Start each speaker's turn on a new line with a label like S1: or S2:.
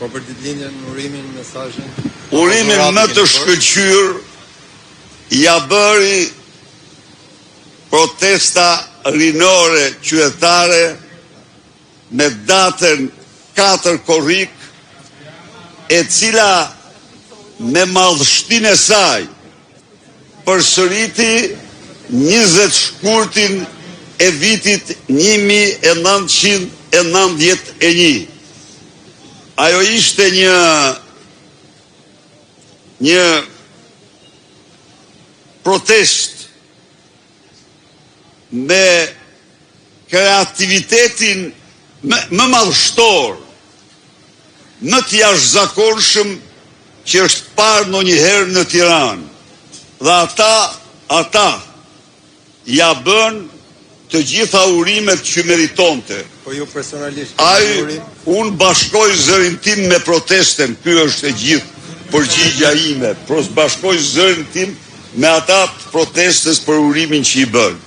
S1: Po për ditëlindjen, urimin, mesazhin.
S2: Urimin më të shkëlqyer ja bëri protesta rinore qytetare me datën 4 korrik, e cila me madhështinë e saj përsëriti 20 shkurtin e vitit 1991. Ajo ishte një protest me kreativitetin më madhështor, më të jashtëzakonshëm që është parë ndonjëherë në Tiranë. Dhe ata ja bën të gjitha urimet që meritonte.
S1: Po ju personalisht.
S2: Unë bashkoj zërin tim me protesten, ky është e gjithë përgjigja ime. Bashkoj zërin tim me ata protestes për urimin që i bën.